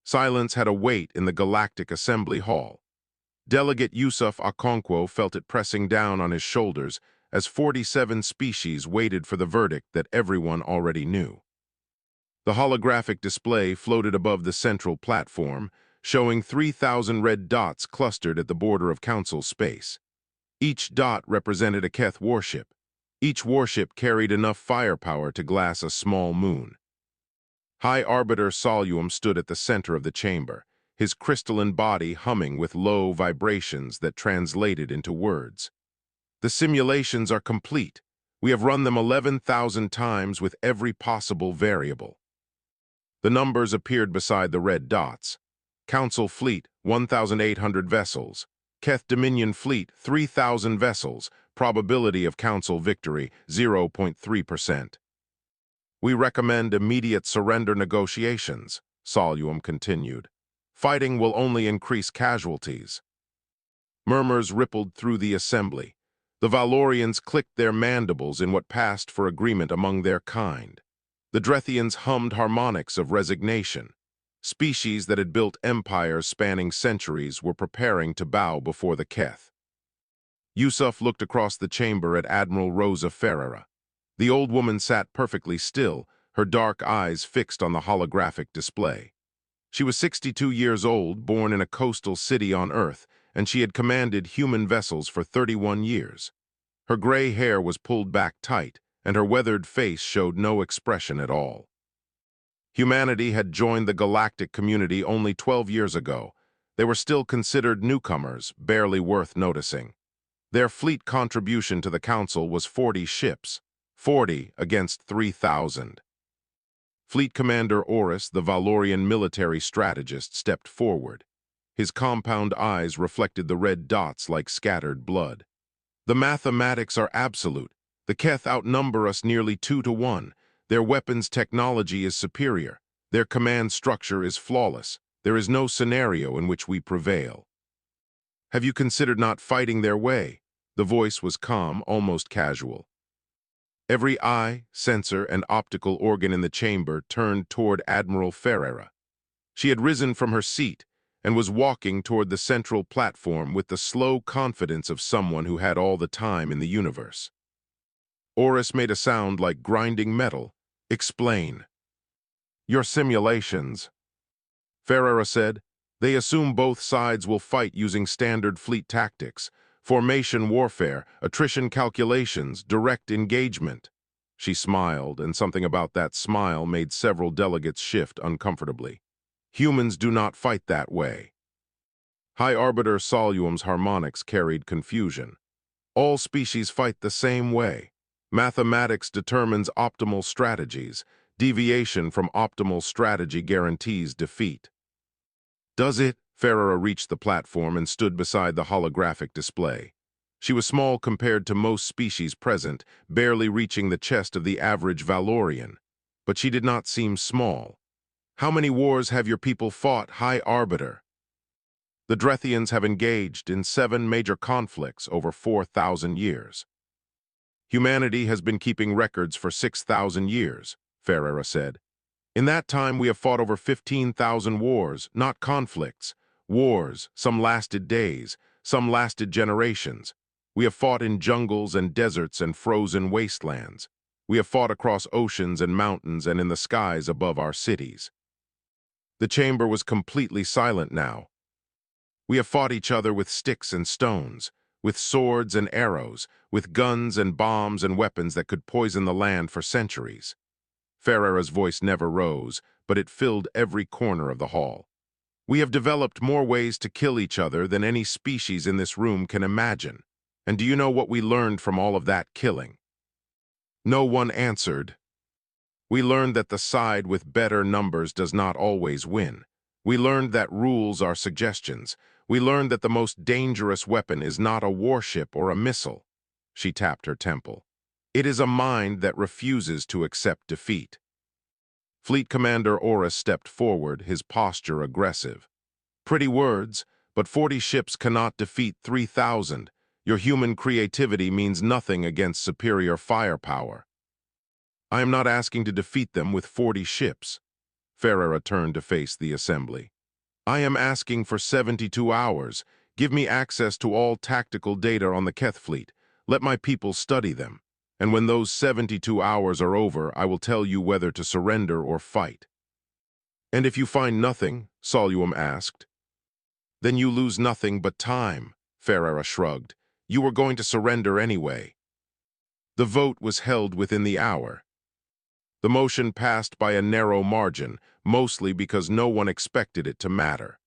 Silence had a weight in the Galactic Assembly Hall. Delegate Yusuf Okonkwo felt it pressing down on his shoulders as 47 species waited for the verdict that everyone already knew. The holographic display floated above the central platform, showing 3,000 red dots clustered at the border of Council space. Each dot represented a Keth warship. Each warship carried enough firepower to glass a small moon. High Arbiter Soluum stood at the center of the chamber, his crystalline body humming with low vibrations that translated into words. The simulations are complete. We have run them 11,000 times with every possible variable. The numbers appeared beside the red dots. Council Fleet, 1,800 vessels. Keth Dominion Fleet, 3,000 vessels. Probability of Council victory, 0.3%. We recommend immediate surrender negotiations, Soluum continued. Fighting will only increase casualties. Murmurs rippled through the assembly. The Valorians clicked their mandibles in what passed for agreement among their kind. The Drethians hummed harmonics of resignation. Species that had built empires spanning centuries were preparing to bow before the Keth. Yusuf looked across the chamber at Admiral Rosa Ferreira. The old woman sat perfectly still, her dark eyes fixed on the holographic display. She was 62 years old, born in a coastal city on Earth, and she had commanded human vessels for 31 years. Her gray hair was pulled back tight, and her weathered face showed no expression at all. Humanity had joined the galactic community only 12 years ago. They were still considered newcomers, barely worth noticing. Their fleet contribution to the Council was 40 ships, 40 against 3,000. Fleet Commander Oris, the Valorian military strategist, stepped forward. His compound eyes reflected the red dots like scattered blood. The mathematics are absolute. The Keth outnumber us nearly 2-to-1. Their weapons technology is superior. Their command structure is flawless. There is no scenario in which we prevail. Have you considered not fighting their way? The voice was calm, almost casual. Every eye, sensor, and optical organ in the chamber turned toward Admiral Ferreira. She had risen from her seat and was walking toward the central platform with the slow confidence of someone who had all the time in the universe. Oris made a sound like grinding metal. Explain. Your simulations. Ferreira said, they assume both sides will fight using standard fleet tactics, formation warfare, attrition calculations, direct engagement. She smiled, and something about that smile made several delegates shift uncomfortably. Humans do not fight that way. High Arbiter Soluum's harmonics carried confusion. All species fight the same way. Mathematics determines optimal strategies. Deviation from optimal strategy guarantees defeat. Does it? Ferreira reached the platform and stood beside the holographic display. She was small compared to most species present, barely reaching the chest of the average Valorian. But she did not seem small. How many wars have your people fought, High Arbiter? The Drethians have engaged in 7 major conflicts over 4,000 years. Humanity has been keeping records for 6,000 years, Ferreira said. In that time we have fought over 15,000 wars, not conflicts. Wars, some lasted days, some lasted generations. We have fought in jungles and deserts and frozen wastelands. We have fought across oceans and mountains and in the skies above our cities. The chamber was completely silent now. We have fought each other with sticks and stones, with swords and arrows, with guns and bombs and weapons that could poison the land for centuries. Ferreira's voice never rose, but it filled every corner of the hall. We have developed more ways to kill each other than any species in this room can imagine. And do you know what we learned from all of that killing? No one answered. We learned that the side with better numbers does not always win. We learned that rules are suggestions. We learned that the most dangerous weapon is not a warship or a missile. She tapped her temple. It is a mind that refuses to accept defeat. Fleet Commander Oris stepped forward, his posture aggressive. Pretty words, but 40 ships cannot defeat 3,000. Your human creativity means nothing against superior firepower. I am not asking to defeat them with 40 ships. Ferreira turned to face the assembly. I am asking for 72 hours. Give me access to all tactical data on the Keth fleet. Let my people study them. And when those 72 hours are over, I will tell you whether to surrender or fight. And if you find nothing, Soluum asked. Then you lose nothing but time, Ferreira shrugged. You were going to surrender anyway. The vote was held within the hour. The motion passed by a narrow margin, mostly because no one expected it to matter.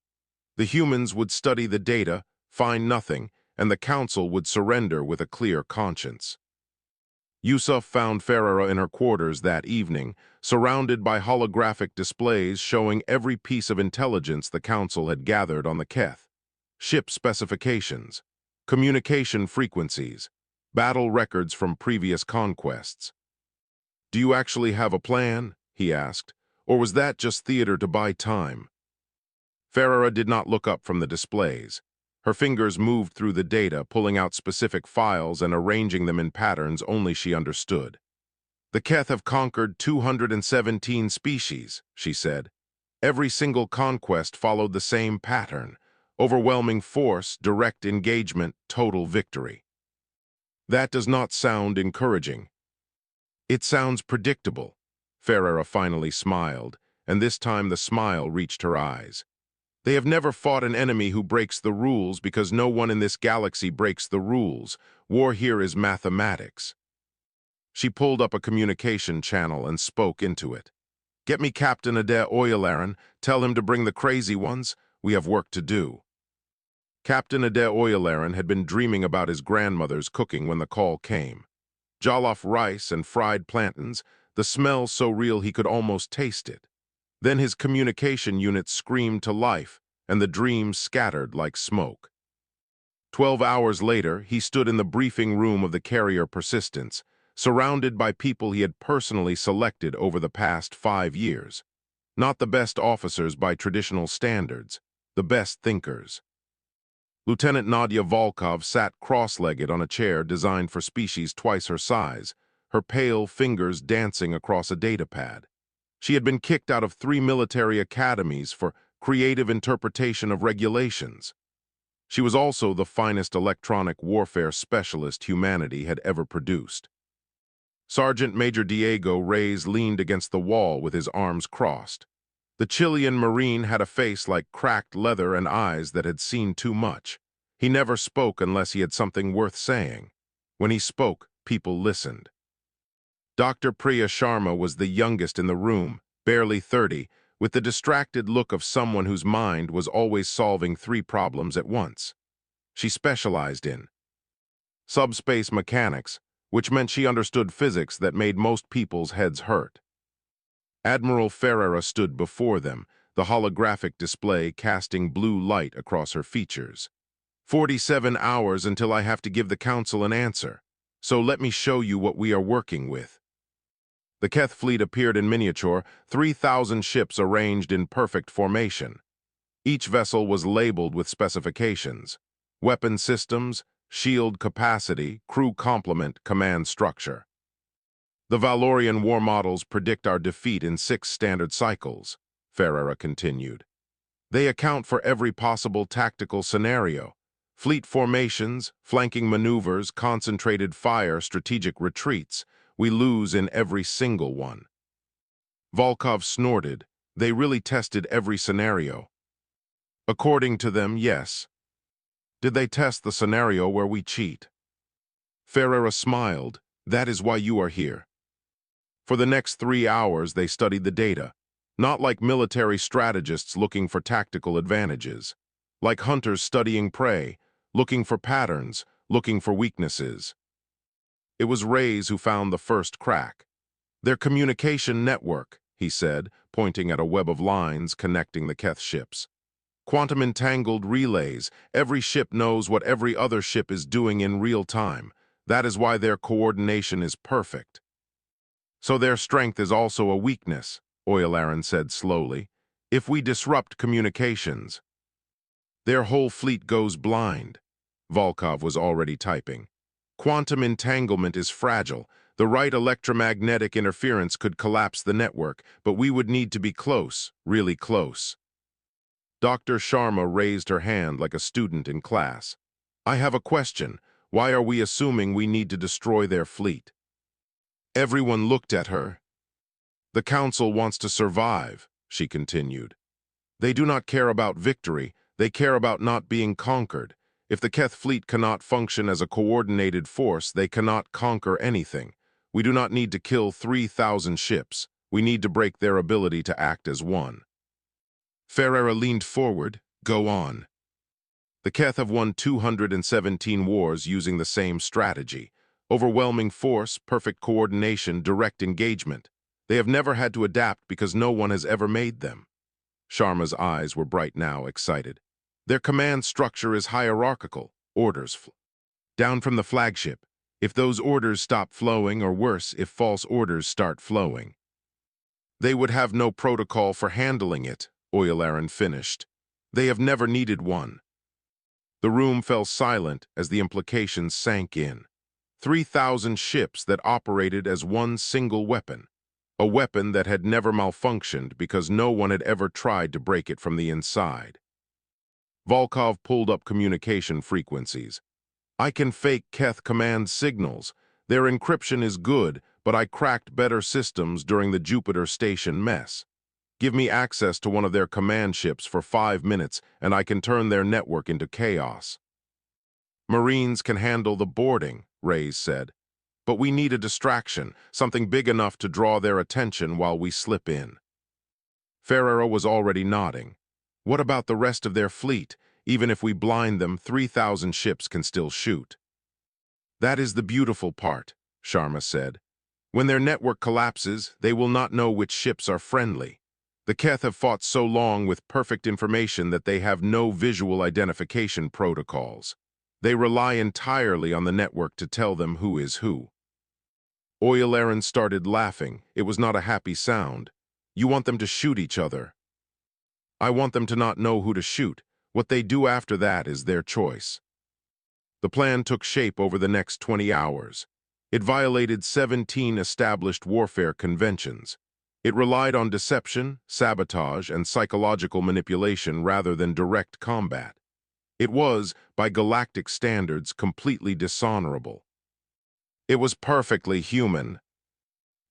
The humans would study the data, find nothing, and the council would surrender with a clear conscience. Yusuf found Ferreira in her quarters that evening, surrounded by holographic displays showing every piece of intelligence the council had gathered on the Keth. Ship specifications, communication frequencies, battle records from previous conquests. "Do you actually have a plan?" he asked, "or was that just theater to buy time?" Ferreira did not look up from the displays. Her fingers moved through the data, pulling out specific files and arranging them in patterns only she understood. "The Keth have conquered 217 species," she said. "Every single conquest followed the same pattern: overwhelming force, direct engagement, total victory." "That does not sound encouraging." "It sounds predictable." Ferreira finally smiled, and this time the smile reached her eyes. "They have never fought an enemy who breaks the rules because no one in this galaxy breaks the rules. War here is mathematics." She pulled up a communication channel and spoke into it. "Get me Captain Ade Oyalaran. Tell him to bring the crazy ones. We have work to do." Captain Ade Oyalaran had been dreaming about his grandmother's cooking when the call came. Jollof rice and fried plantains, the smell so real he could almost taste it. Then his communication unit screamed to life, and the dream scattered like smoke. 12 hours later, he stood in the briefing room of the carrier Persistence, surrounded by people he had personally selected over the past 5 years. Not the best officers by traditional standards, the best thinkers. Lieutenant Nadia Volkov sat cross-legged on a chair designed for species twice her size, her pale fingers dancing across a datapad. She had been kicked out of 3 military academies for creative interpretation of regulations. She was also the finest electronic warfare specialist humanity had ever produced. Sergeant Major Diego Reyes leaned against the wall with his arms crossed. The Chilean Marine had a face like cracked leather and eyes that had seen too much. He never spoke unless he had something worth saying. When he spoke, people listened. Dr. Priya Sharma was the youngest in the room, barely 30, with the distracted look of someone whose mind was always solving 3 problems at once. She specialized in subspace mechanics, which meant she understood physics that made most people's heads hurt. Admiral Ferreira stood before them, the holographic display casting blue light across her features. 47 hours until I have to give the council an answer, so let me show you what we are working with." The Keth fleet appeared in miniature, 3,000 ships arranged in perfect formation. Each vessel was labeled with specifications: weapon systems, shield capacity, crew complement, command structure. "The Valorian war models predict our defeat in 6 standard cycles," Ferreira continued. "They account for every possible tactical scenario: fleet formations, flanking maneuvers, concentrated fire, strategic retreats. We lose in every single one." Volkov snorted. "They really tested every scenario." "According to them, yes." "Did they test the scenario where we cheat?" Ferreira smiled. "That is why you are here." For the next 3 hours, they studied the data, not like military strategists looking for tactical advantages, like hunters studying prey, looking for patterns, looking for weaknesses. It was Reyes who found the first crack. "Their communication network," he said, pointing at a web of lines connecting the Keth ships. "Quantum-entangled relays. Every ship knows what every other ship is doing in real time. That is why their coordination is perfect." "So their strength is also a weakness," Oyalaran said slowly. "If we disrupt communications, their whole fleet goes blind." Volkov was already typing. "Quantum entanglement is fragile. The right electromagnetic interference could collapse the network, but we would need to be close, really close." Dr. Sharma raised her hand like a student in class. I have a question. Why are we assuming we need to destroy their fleet? Everyone looked at her. The council wants to survive, she continued. They do not care about victory, they care about not being conquered. If the Keth fleet cannot function as a coordinated force, they cannot conquer anything. We do not need to kill 3,000 ships. We need to break their ability to act as one. Ferreira leaned forward. Go on. The Keth have won 217 wars using the same strategy. Overwhelming force, perfect coordination, direct engagement. They have never had to adapt because no one has ever made them. Sharma's eyes were bright now, excited. Their command structure is hierarchical. Orders down from the flagship. If those orders stop flowing, or worse, if false orders start flowing. They would have no protocol for handling it, Oyalaran finished. They have never needed one. The room fell silent as the implications sank in. 3,000 ships that operated as one single weapon. A weapon that had never malfunctioned because no one had ever tried to break it from the inside. Volkov pulled up communication frequencies. I can fake Keth command signals. Their encryption is good, but I cracked better systems during the Jupiter station mess. Give me access to one of their command ships for 5 minutes, and I can turn their network into chaos. Marines can handle the boarding, Reyes said. But we need a distraction, something big enough to draw their attention while we slip in. Ferreira was already nodding. What about the rest of their fleet? Even if we blind them, 3,000 ships can still shoot. That is the beautiful part, Sharma said. When their network collapses, they will not know which ships are friendly. The Keth have fought so long with perfect information that they have no visual identification protocols. They rely entirely on the network to tell them who is who. Oyalaran started laughing. It was not a happy sound. You want them to shoot each other. I want them to not know who to shoot. What they do after that is their choice. The plan took shape over the next 20 hours. It violated 17 established warfare conventions. It relied on deception, sabotage, and psychological manipulation rather than direct combat. It was, by galactic standards, completely dishonorable. It was perfectly human.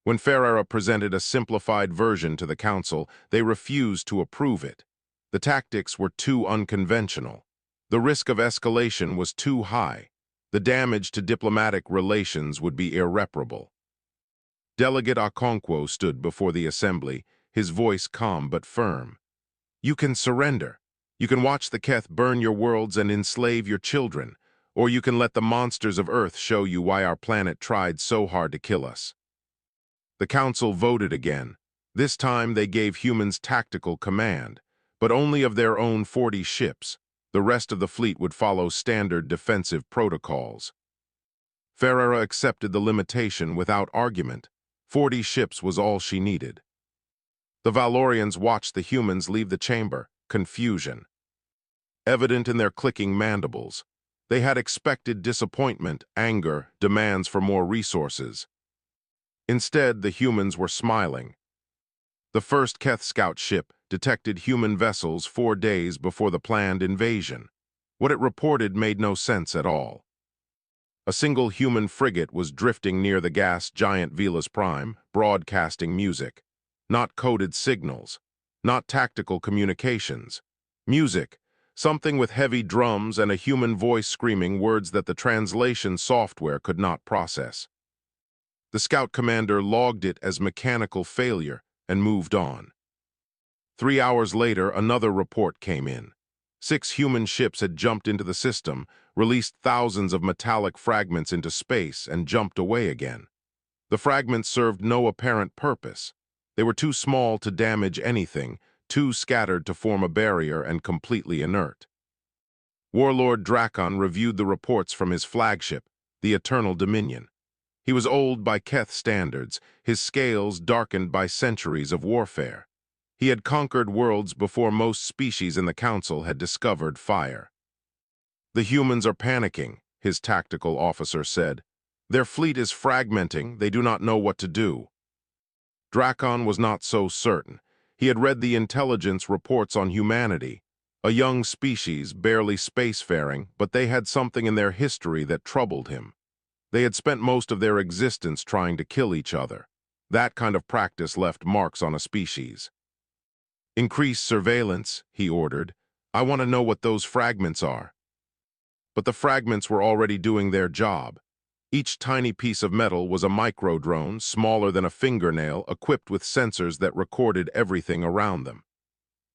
When Ferreira presented a simplified version to the Council, they refused to approve it. The tactics were too unconventional. The risk of escalation was too high. The damage to diplomatic relations would be irreparable. Delegate Okonkwo stood before the assembly, his voice calm but firm. You can surrender. You can watch the Keth burn your worlds and enslave your children, or you can let the monsters of Earth show you why our planet tried so hard to kill us. The Council voted again. This time they gave humans tactical command, but only of their own 40 ships. The rest of the fleet would follow standard defensive protocols. Ferreira accepted the limitation without argument. 40 ships was all she needed. The Valorians watched the humans leave the chamber, confusion evident in their clicking mandibles. They had expected disappointment, anger, demands for more resources. Instead, the humans were smiling. The first Keth scout ship detected human vessels 4 days before the planned invasion. What it reported made no sense at all. A single human frigate was drifting near the gas giant Velas Prime, broadcasting music. Not coded signals, not tactical communications. Music, something with heavy drums and a human voice screaming words that the translation software could not process. The scout commander logged it as mechanical failure and moved on. 3 hours later, another report came in. 6 human ships had jumped into the system, released thousands of metallic fragments into space, and jumped away again. The fragments served no apparent purpose. They were too small to damage anything, too scattered to form a barrier, and completely inert. Warlord Drakon reviewed the reports from his flagship, the Eternal Dominion. He was old by Keth standards, his scales darkened by centuries of warfare. He had conquered worlds before most species in the Council had discovered fire. The humans are panicking, his tactical officer said. Their fleet is fragmenting, they do not know what to do. Drakon was not so certain. He had read the intelligence reports on humanity. A young species, barely spacefaring, but they had something in their history that troubled him. They had spent most of their existence trying to kill each other. That kind of practice left marks on a species. "Increase surveillance," he ordered. "I want to know what those fragments are." But the fragments were already doing their job. Each tiny piece of metal was a micro-drone, smaller than a fingernail, equipped with sensors that recorded everything around them.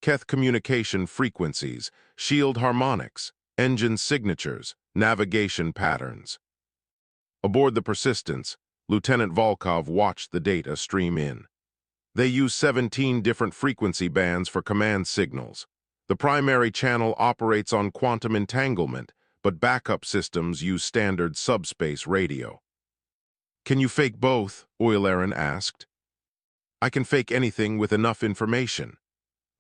Keth communication frequencies, shield harmonics, engine signatures, navigation patterns. Aboard the Persistence, Lieutenant Volkov watched the data stream in. They use 17 different frequency bands for command signals. The primary channel operates on quantum entanglement, but backup systems use standard subspace radio. "Can you fake both?" Eulerin asked. "I can fake anything with enough information."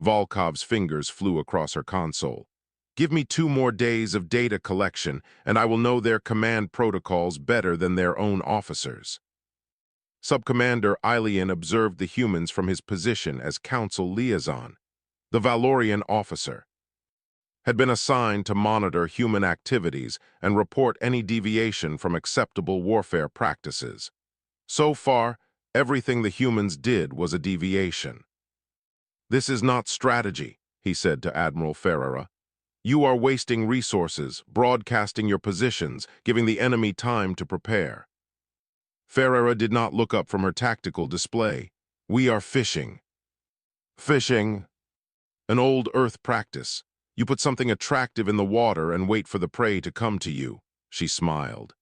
Volkov's fingers flew across her console. "Give me 2 more days of data collection, and I will know their command protocols better than their own officers." Subcommander Ilian observed the humans from his position as Council liaison. The Valorian officer had been assigned to monitor human activities and report any deviation from acceptable warfare practices. So far, everything the humans did was a deviation. "This is not strategy," he said to Admiral Ferreira. "You are wasting resources, broadcasting your positions, giving the enemy time to prepare." Ferreira did not look up from her tactical display. "We are fishing." "Fishing?" "An old Earth practice. You put something attractive in the water and wait for the prey to come to you," she smiled.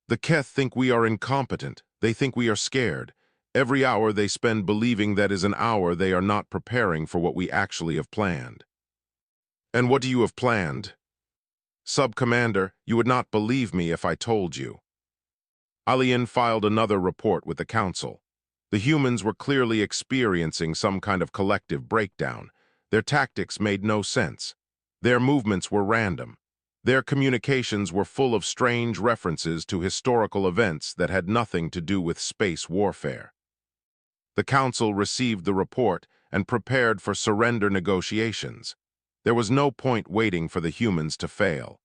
"The Keth think we are incompetent. They think we are scared. Every hour they spend believing that is an hour they are not preparing for what we actually have planned." "And what do you have planned?" "Sub-Commander, you would not believe me if I told you." Alian filed another report with the Council. The humans were clearly experiencing some kind of collective breakdown. Their tactics made no sense. Their movements were random. Their communications were full of strange references to historical events that had nothing to do with space warfare. The Council received the report and prepared for surrender negotiations. There was no point waiting for the humans to fail.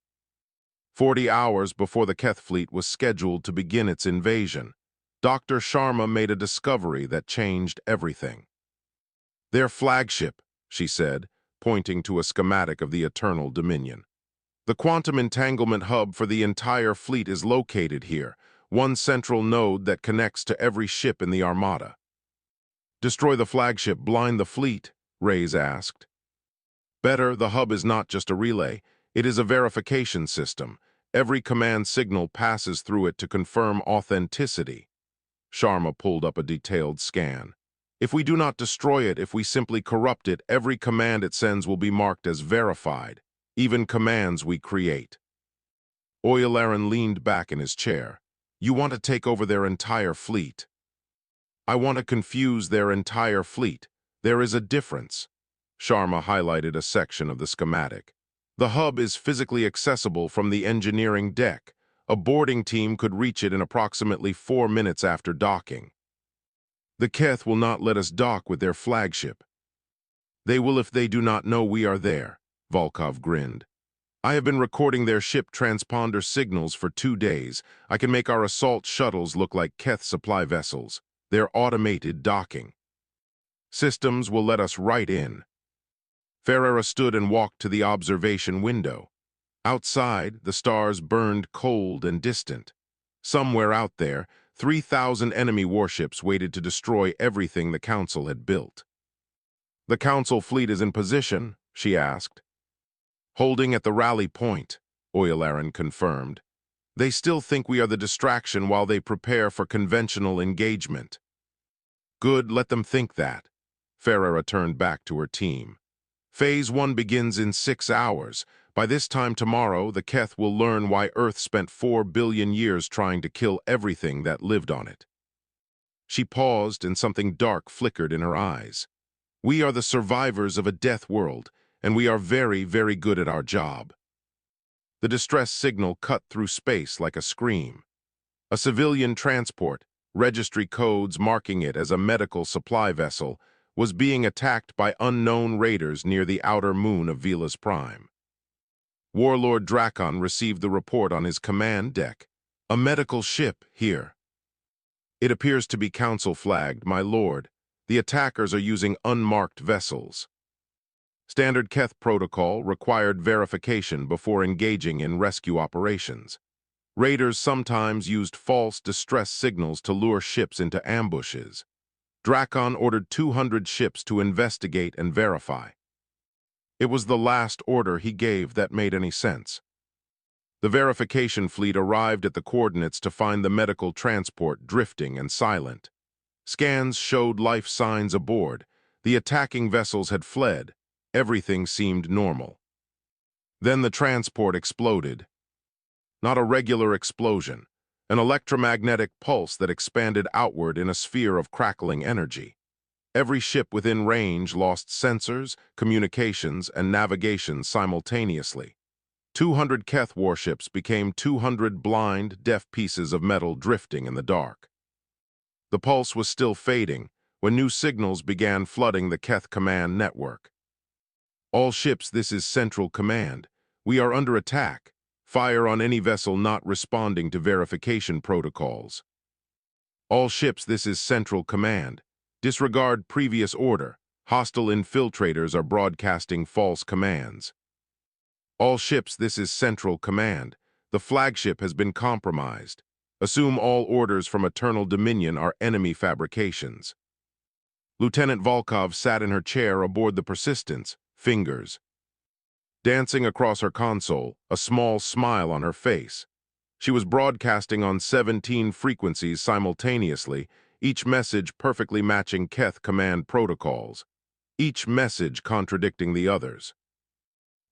40 hours before the Keth fleet was scheduled to begin its invasion, Dr. Sharma made a discovery that changed everything. "Their flagship," she said, pointing to a schematic of the Eternal Dominion. "The quantum entanglement hub for the entire fleet is located here, one central node that connects to every ship in the Armada." "Destroy the flagship, blind the fleet?" Reyes asked. "Better, the hub is not just a relay. It is a verification system. Every command signal passes through it to confirm authenticity." Sharma pulled up a detailed scan. "If we do not destroy it, if we simply corrupt it, every command it sends will be marked as verified, even commands we create." Eulerin leaned back in his chair. "You want to take over their entire fleet." "I want to confuse their entire fleet. There is a difference." Sharma highlighted a section of the schematic. "The hub is physically accessible from the engineering deck. A boarding team could reach it in approximately 4 minutes after docking. The Keth will not let us dock with their flagship." "They will if they do not know we are there," Volkov grinned. "I have been recording their ship transponder signals for 2 days. I can make our assault shuttles look like Keth supply vessels. They're automated docking. Systems will let us right in." Ferreira stood and walked to the observation window. Outside, the stars burned cold and distant. Somewhere out there, 3,000 enemy warships waited to destroy everything the Council had built. "The Council fleet is in position?" she asked. "Holding at the rally point," Eulerin confirmed. "They still think we are the distraction while they prepare for conventional engagement." "Good, let them think that." Ferreira turned back to her team. "Phase 1 begins in 6 hours. By this time tomorrow, the Keth will learn why Earth spent 4 billion years trying to kill everything that lived on it." She paused and something dark flickered in her eyes. "We are the survivors of a death world, and we are very, very good at our job." The distress signal cut through space like a scream. A civilian transport, registry codes marking it as a medical supply vessel, was being attacked by unknown raiders near the outer moon of Velas Prime. Warlord Drakon received the report on his command deck. "A medical ship here." "It appears to be council-flagged, my lord. The attackers are using unmarked vessels." Standard Keth protocol required verification before engaging in rescue operations. Raiders sometimes used false distress signals to lure ships into ambushes. Drakon ordered 200 ships to investigate and verify. It was the last order he gave that made any sense. The verification fleet arrived at the coordinates to find the medical transport drifting and silent. Scans showed life signs aboard. The attacking vessels had fled. Everything seemed normal. Then the transport exploded. Not a regular explosion, an electromagnetic pulse that expanded outward in a sphere of crackling energy. Every ship within range lost sensors, communications, and navigation simultaneously. 200 Keth warships became 200 blind, deaf pieces of metal drifting in the dark. The pulse was still fading when new signals began flooding the Keth command network. "All ships, this is Central Command. We are under attack. Fire on any vessel not responding to verification protocols." "All ships, this is Central Command. Disregard previous order. Hostile infiltrators are broadcasting false commands." "All ships, this is Central Command. The flagship has been compromised. Assume all orders from Eternal Dominion are enemy fabrications." Lieutenant Volkov sat in her chair aboard the Persistence, fingers dancing across her console, a small smile on her face. She was broadcasting on 17 frequencies simultaneously, each message perfectly matching Keth command protocols, each message contradicting the others.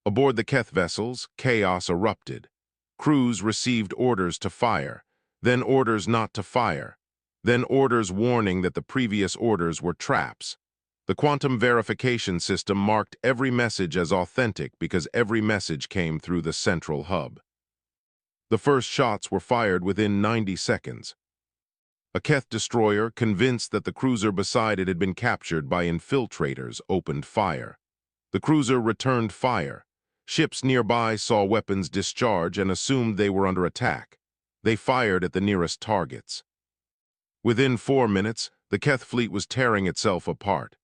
Aboard the Keth vessels, chaos erupted. Crews received orders to fire, then orders not to fire, then orders warning that the previous orders were traps. The quantum verification system marked every message as authentic because every message came through the central hub. The first shots were fired within 90 seconds. A Keth destroyer, convinced that the cruiser beside it had been captured by infiltrators, opened fire. The cruiser returned fire. Ships nearby saw weapons discharge and assumed they were under attack. They fired at the nearest targets. Within 4 minutes, the Keth fleet was tearing itself apart.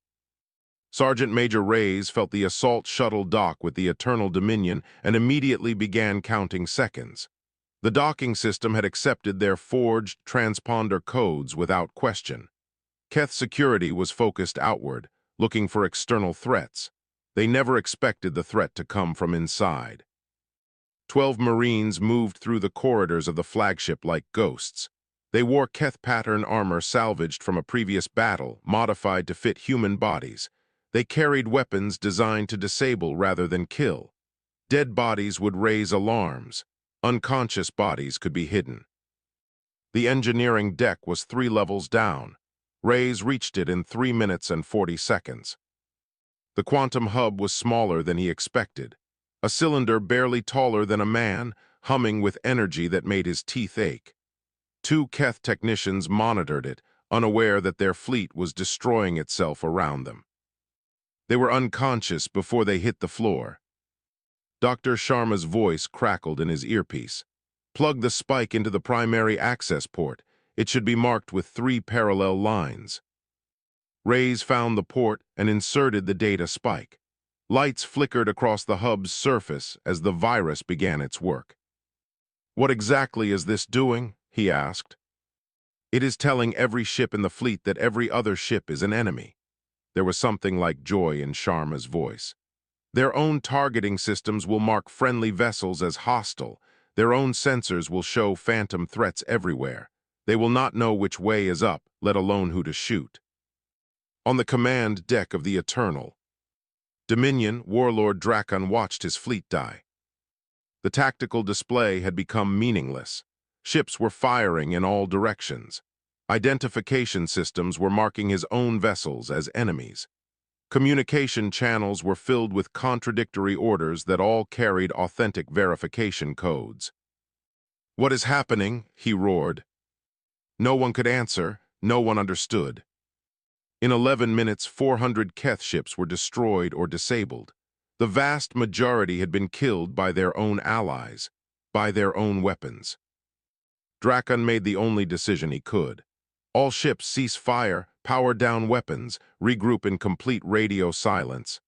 Sergeant Major Reyes felt the assault shuttle dock with the Eternal Dominion and immediately began counting seconds. The docking system had accepted their forged transponder codes without question. Keth security was focused outward, looking for external threats. They never expected the threat to come from inside. 12 Marines moved through the corridors of the flagship like ghosts. They wore Keth pattern armor salvaged from a previous battle, modified to fit human bodies. They carried weapons designed to disable rather than kill. Dead bodies would raise alarms. Unconscious bodies could be hidden. The engineering deck was 3 levels down. Reyes reached it in 3 minutes and 40 seconds. The quantum hub was smaller than he expected. A cylinder barely taller than a man, humming with energy that made his teeth ache. 2 Keth technicians monitored it, unaware that their fleet was destroying itself around them. They were unconscious before they hit the floor. Dr. Sharma's voice crackled in his earpiece. "Plug the spike into the primary access port. It should be marked with 3 parallel lines." Reyes found the port and inserted the data spike. Lights flickered across the hub's surface as the virus began its work. "What exactly is this doing?" he asked. "It is telling every ship in the fleet that every other ship is an enemy." There was something like joy in Sharma's voice. "Their own targeting systems will mark friendly vessels as hostile. Their own sensors will show phantom threats everywhere. They will not know which way is up, let alone who to shoot." On the command deck of the Eternal Dominion, Warlord Drakon watched his fleet die. The tactical display had become meaningless. Ships were firing in all directions. Identification systems were marking his own vessels as enemies. Communication channels were filled with contradictory orders that all carried authentic verification codes. "What is happening?" he roared. No one could answer, no one understood. In 11 minutes, 400 Keth ships were destroyed or disabled. The vast majority had been killed by their own allies, by their own weapons. Drakon made the only decision he could. All ships cease fire, power down weapons, regroup in complete radio silence.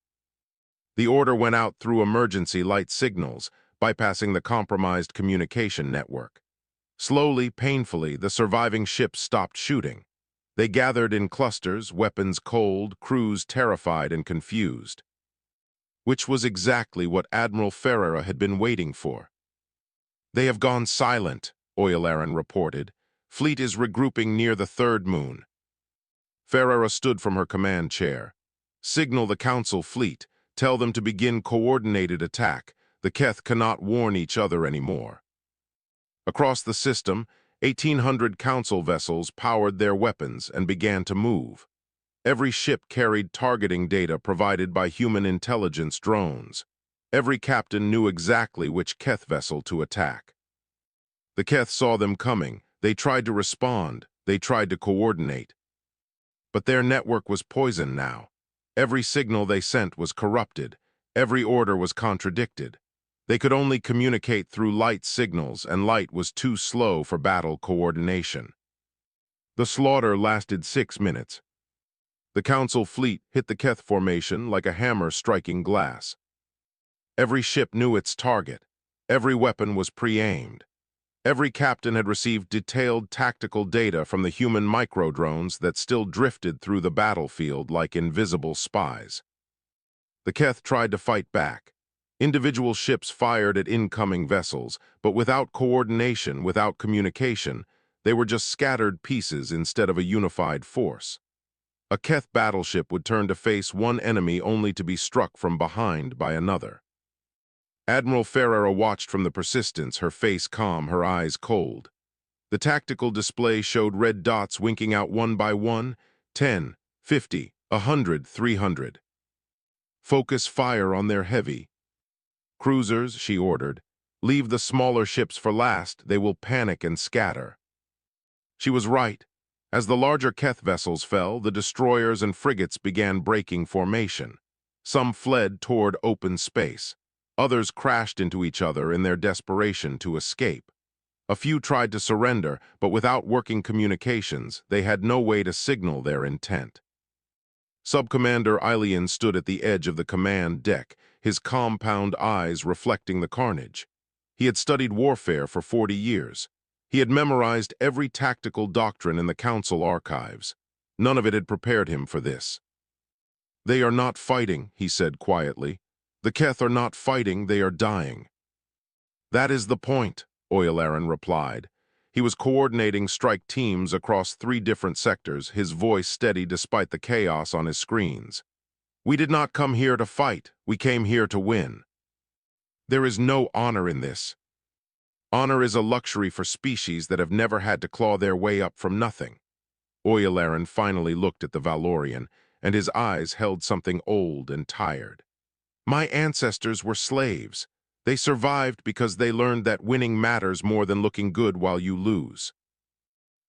The order went out through emergency light signals, bypassing the compromised communication network. Slowly, painfully, the surviving ships stopped shooting. They gathered in clusters, weapons cold, crews terrified and confused. Which was exactly what Admiral Ferreira had been waiting for. "They have gone silent," Oyalaran reported. "Fleet is regrouping near the third moon." Ferreira stood from her command chair. "Signal the Council fleet. Tell them to begin coordinated attack. The Keth cannot warn each other anymore." Across the system, 1,800 Council vessels powered their weapons and began to move. Every ship carried targeting data provided by human intelligence drones. Every captain knew exactly which Keth vessel to attack. The Keth saw them coming. They tried to respond. They tried to coordinate. But their network was poisoned now. Every signal they sent was corrupted. Every order was contradicted. They could only communicate through light signals, and light was too slow for battle coordination. The slaughter lasted 6 minutes. The Council fleet hit the Keth formation like a hammer striking glass. Every ship knew its target. Every weapon was pre-aimed. Every captain had received detailed tactical data from the human microdrones that still drifted through the battlefield like invisible spies. The Keth tried to fight back. Individual ships fired at incoming vessels, but without coordination, without communication, they were just scattered pieces instead of a unified force. A Keth battleship would turn to face one enemy only to be struck from behind by another. Admiral Ferreira watched from the Persistence, her face calm, her eyes cold. The tactical display showed red dots winking out one by one, 10, 50, 100, 300. "Focus fire on their heavy. Cruisers," she ordered. "Leave the smaller ships for last. They will panic and scatter." She was right. As the larger Keth vessels fell, the destroyers and frigates began breaking formation. Some fled toward open space. Others crashed into each other in their desperation to escape. A few tried to surrender, but without working communications, they had no way to signal their intent. Subcommander Ailian stood at the edge of the command deck, his compound eyes reflecting the carnage. He had studied warfare for 40 years. He had memorized every tactical doctrine in the Council archives. None of it had prepared him for this. "They are not fighting," he said quietly. "The Keth are not fighting, they are dying." "That is the point," Oyalaran replied. He was coordinating strike teams across 3 different sectors, his voice steady despite the chaos on his screens. "We did not come here to fight, we came here to win. There is no honor in this. Honor is a luxury for species that have never had to claw their way up from nothing." Oyalaran finally looked at the Valorian, and his eyes held something old and tired. "My ancestors were slaves. They survived because they learned that winning matters more than looking good while you lose."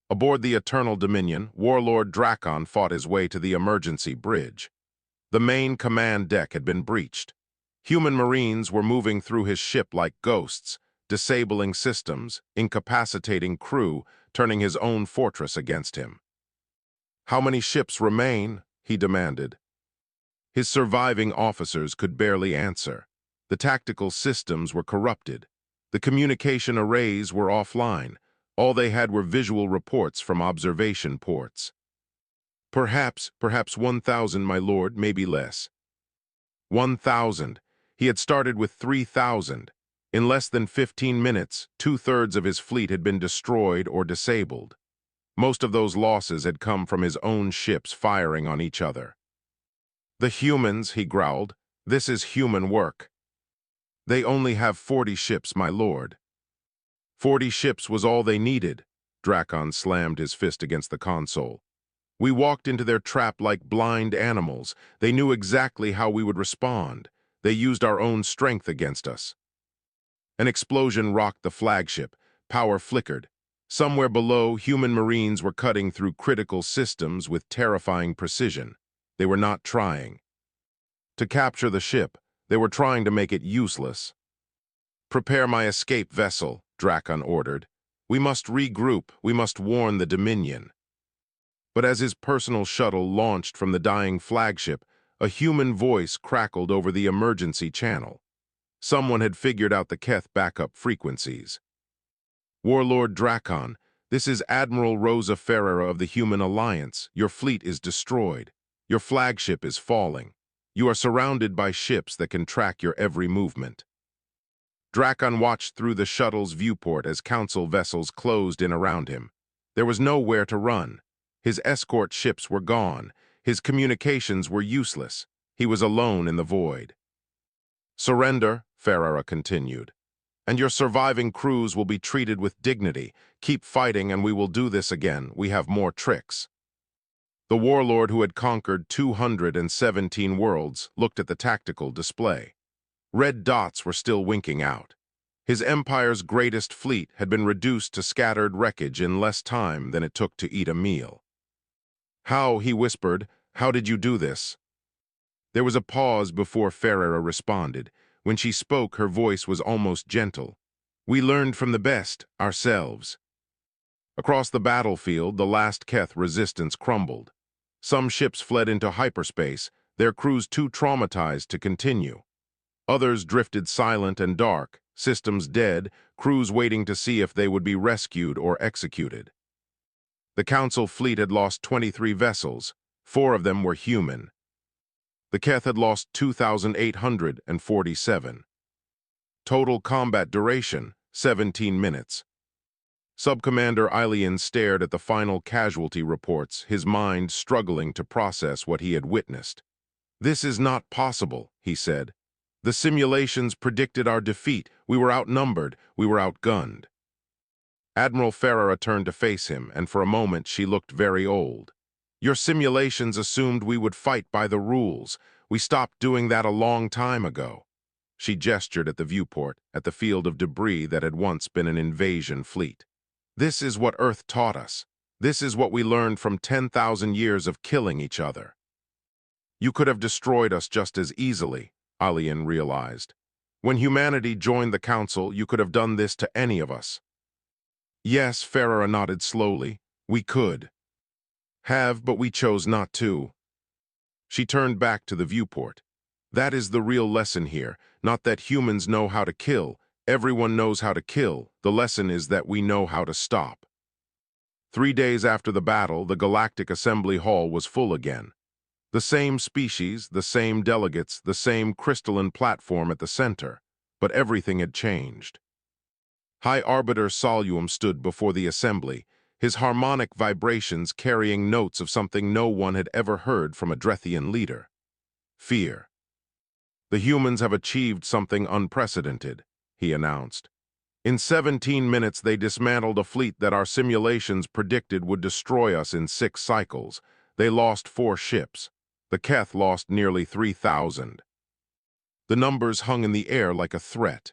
Aboard the Eternal Dominion, Warlord Drakon fought his way to the emergency bridge. The main command deck had been breached. Human Marines were moving through his ship like ghosts, disabling systems, incapacitating crew, turning his own fortress against him. "How many ships remain?" he demanded. His surviving officers could barely answer. The tactical systems were corrupted. The communication arrays were offline. All they had were visual reports from observation ports. Perhaps 1,000, my lord, maybe less." 1,000. He had started with 3,000. In less than 15 minutes, 2/3 of his fleet had been destroyed or disabled. Most of those losses had come from his own ships firing on each other. "The humans," he growled. "This is human work." "They only have 40 ships, my lord." 40 ships was all they needed. Drakon slammed his fist against the console. "We walked into their trap like blind animals. They knew exactly how we would respond. They used our own strength against us." An explosion rocked the flagship. Power flickered. Somewhere below, human marines were cutting through critical systems with terrifying precision. They were not trying to capture the ship. They were trying to make it useless. "Prepare my escape vessel," Drakon ordered. "We must regroup. We must warn the Dominion." But as his personal shuttle launched from the dying flagship, a human voice crackled over the emergency channel. Someone had figured out the Keth backup frequencies. "Warlord Drakon, this is Admiral Rosa Ferreira of the Human Alliance. Your fleet is destroyed. Your flagship is falling. You are surrounded by ships that can track your every movement." Drakon watched through the shuttle's viewport as Council vessels closed in around him. There was nowhere to run. His escort ships were gone. His communications were useless. He was alone in the void. "Surrender," Ferreira continued, "and your surviving crews will be treated with dignity. Keep fighting and we will do this again. We have more tricks." The warlord who had conquered 217 worlds looked at the tactical display. Red dots were still winking out. His empire's greatest fleet had been reduced to scattered wreckage in less time than it took to eat a meal. "How," he whispered, "how did you do this?" There was a pause before Ferreira responded. When she spoke, her voice was almost gentle. "We learned from the best, ourselves." Across the battlefield, the last Keth resistance crumbled. Some ships fled into hyperspace, their crews too traumatized to continue. Others drifted silent and dark, systems dead, crews waiting to see if they would be rescued or executed. The Council fleet had lost 23 vessels. 4 of them were human. The Keth had lost 2,847. Total combat duration, 17 minutes. Subcommander Ailian stared at the final casualty reports, his mind struggling to process what he had witnessed. "This is not possible," he said. "The simulations predicted our defeat. We were outnumbered. We were outgunned." Admiral Ferreira turned to face him, and for a moment she looked very old. "Your simulations assumed we would fight by the rules. We stopped doing that a long time ago." She gestured at the viewport, at the field of debris that had once been an invasion fleet. "This is what Earth taught us. This is what we learned from 10,000 years of killing each other." "You could have destroyed us just as easily," Ailian realized. "When humanity joined the Council, you could have done this to any of us." "Yes," Ferreira nodded slowly. "We could have, but we chose not to." She turned back to the viewport. "That is the real lesson here, not that humans know how to kill. Everyone knows how to kill. The lesson is that we know how to stop." 3 days after the battle, the Galactic Assembly Hall was full again. The same species, the same delegates, the same crystalline platform at the center, but everything had changed. High Arbiter Soluum stood before the assembly, his harmonic vibrations carrying notes of something no one had ever heard from a Drethian leader: fear. "The humans have achieved something unprecedented," he announced. "In 17 minutes they dismantled a fleet that our simulations predicted would destroy us in 6 cycles. They lost 4 ships. The Keth lost nearly 3,000. The numbers hung in the air like a threat.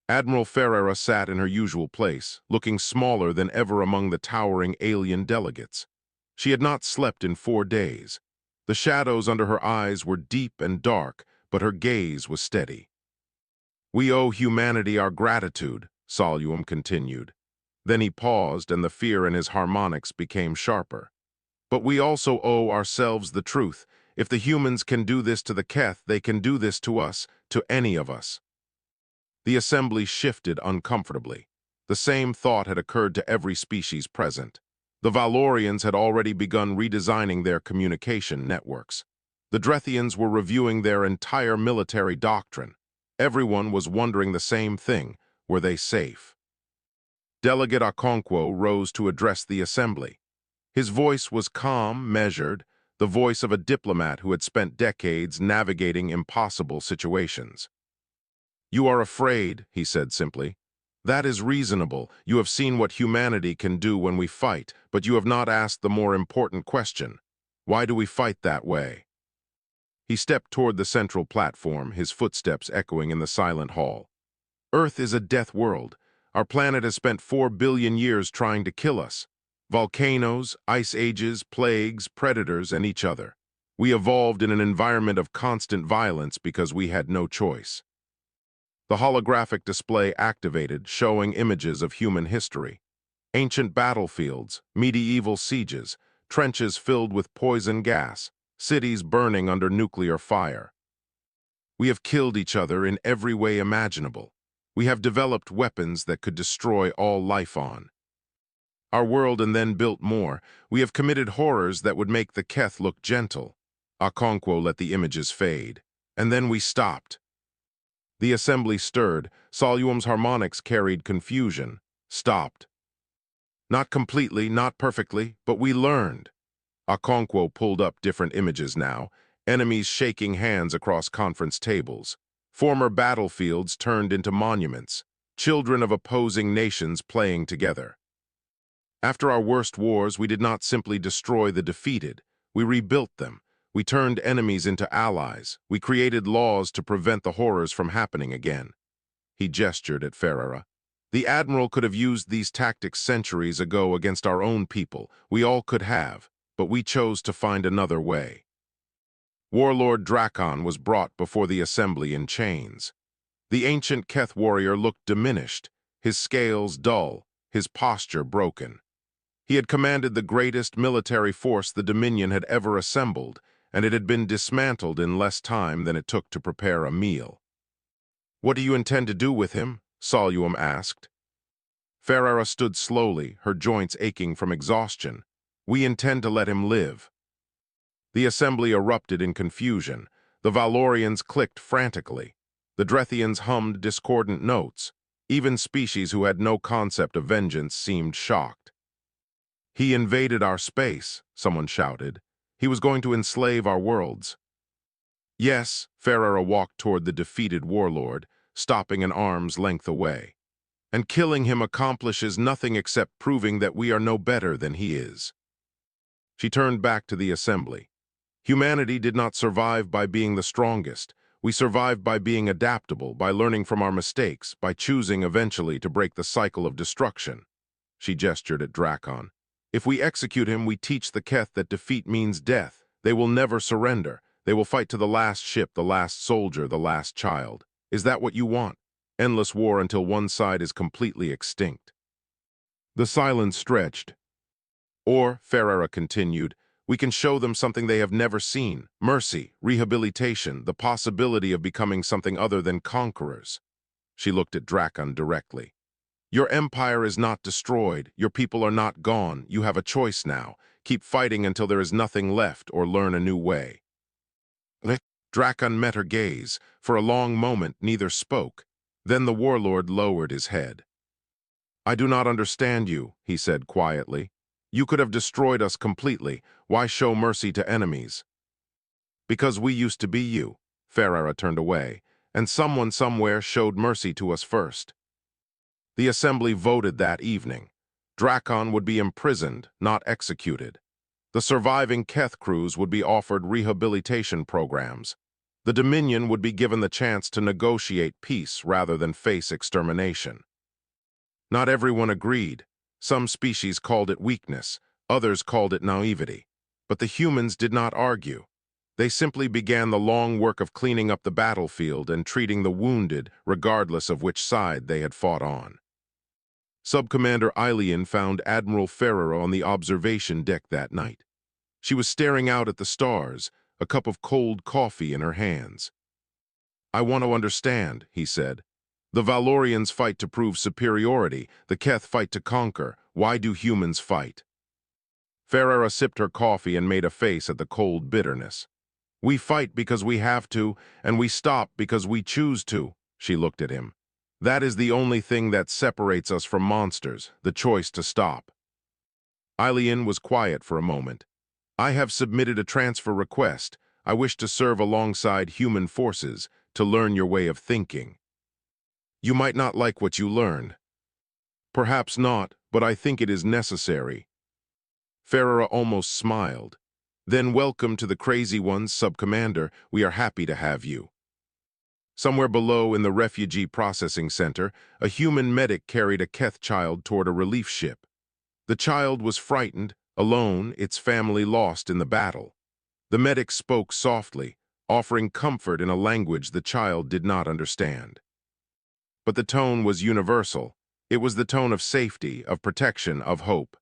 Admiral Ferreira sat in her usual place, looking smaller than ever among the towering alien delegates. She had not slept in 4 days. The shadows under her eyes were deep and dark, but her gaze was steady. "We owe humanity our gratitude," Soluum continued. Then he paused, and the fear in his harmonics became sharper. "But we also owe ourselves the truth. If the humans can do this to the Keth, they can do this to us, to any of us." The assembly shifted uncomfortably. The same thought had occurred to every species present. The Valorians had already begun redesigning their communication networks. The Drethians were reviewing their entire military doctrine. Everyone was wondering the same thing: were they safe? Delegate Okonkwo rose to address the assembly. His voice was calm, measured, the voice of a diplomat who had spent decades navigating impossible situations. "You are afraid," he said simply. "That is reasonable. You have seen what humanity can do when we fight, but you have not asked the more important question: why do we fight that way?" He stepped toward the central platform, his footsteps echoing in the silent hall. "Earth is a death world, Our planet has spent 4 billion years trying to kill us. Volcanoes, ice ages, plagues, predators, and each other. We evolved in an environment of constant violence because we had no choice. The holographic display activated, showing images of human history. Ancient battlefields, medieval sieges, trenches filled with poison gas, cities burning under nuclear fire. We have killed each other in every way imaginable. We have developed weapons that could destroy all life on our world and then built more. We have committed horrors that would make the Keth look gentle. Okonkwo let the images fade. And then we stopped. The assembly stirred. Soluum's harmonics carried confusion. Stopped. Not completely, not perfectly, but we learned. Okonkwo pulled up different images now, enemies shaking hands across conference tables. Former battlefields turned into monuments, children of opposing nations playing together. After our worst wars, we did not simply destroy the defeated. We rebuilt them. We turned enemies into allies. We created laws to prevent the horrors from happening again. He gestured at Ferrara. The Admiral could have used these tactics centuries ago against our own people. We all could have, but we chose to find another way. Warlord Drakon was brought before the assembly in chains. The ancient Keth warrior looked diminished, his scales dull, his posture broken. He had commanded the greatest military force the Dominion had ever assembled, and it had been dismantled in less time than it took to prepare a meal. "What do you intend to do with him?" Soluum asked. Ferrara stood slowly, her joints aching from exhaustion. "We intend to let him live." The assembly erupted in confusion. The Valorians clicked frantically. The Drethians hummed discordant notes. Even species who had no concept of vengeance seemed shocked. "He invaded our space," someone shouted. "He was going to enslave our worlds." "Yes," Ferrara walked toward the defeated warlord, stopping an arm's length away. "And killing him accomplishes nothing except proving that we are no better than he is." She turned back to the assembly. "Humanity did not survive by being the strongest. We survived by being adaptable, by learning from our mistakes, by choosing eventually to break the cycle of destruction." She gestured at Drakon. "If we execute him, we teach the Keth that defeat means death. They will never surrender. They will fight to the last ship, the last soldier, the last child. Is that what you want? Endless war until one side is completely extinct." The silence stretched. "Or," Ferrara continued, "we can show them something they have never seen. Mercy, rehabilitation, the possibility of becoming something other than conquerors." She looked at Drakon directly. "Your empire is not destroyed. Your people are not gone. You have a choice now. Keep fighting until there is nothing left, or learn a new way." Drakon met her gaze. For a long moment, neither spoke. Then the warlord lowered his head. "I do not understand you," he said quietly. "You could have destroyed us completely. Why show mercy to enemies?" "Because we used to be you." Ferrara turned away. "And someone somewhere showed mercy to us first." The assembly voted that evening. Drakon would be imprisoned, not executed. The surviving Keth crews would be offered rehabilitation programs. The Dominion would be given the chance to negotiate peace rather than face extermination. Not everyone agreed. Some species called it weakness, others called it naivety. But the humans did not argue. They simply began the long work of cleaning up the battlefield and treating the wounded, regardless of which side they had fought on. Subcommander Ailian found Admiral Ferrara on the observation deck that night. She was staring out at the stars, a cup of cold coffee in her hands. "I want to understand," he said. "The Valorians fight to prove superiority. The Keth fight to conquer. Why do humans fight?" Ferrara sipped her coffee and made a face at the cold bitterness. "We fight because we have to, and we stop because we choose to." She looked at him. "That is the only thing that separates us from monsters, the choice to stop." Ailian was quiet for a moment. "I have submitted a transfer request. I wish to serve alongside human forces, to learn your way of thinking." "You might not like what you learn." "Perhaps not, but I think it is necessary." Ferrara almost smiled. "Then welcome to the Crazy Ones, Sub-Commander. We are happy to have you." Somewhere below in the refugee processing center, a human medic carried a Keth child toward a relief ship. The child was frightened, alone, its family lost in the battle. The medic spoke softly, offering comfort in a language the child did not understand. But the tone was universal. It was the tone of safety, of protection, of hope.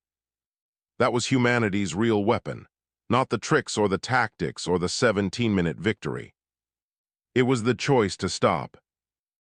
That was humanity's real weapon, not the tricks or the tactics or the 17-minute victory. It was the choice to stop,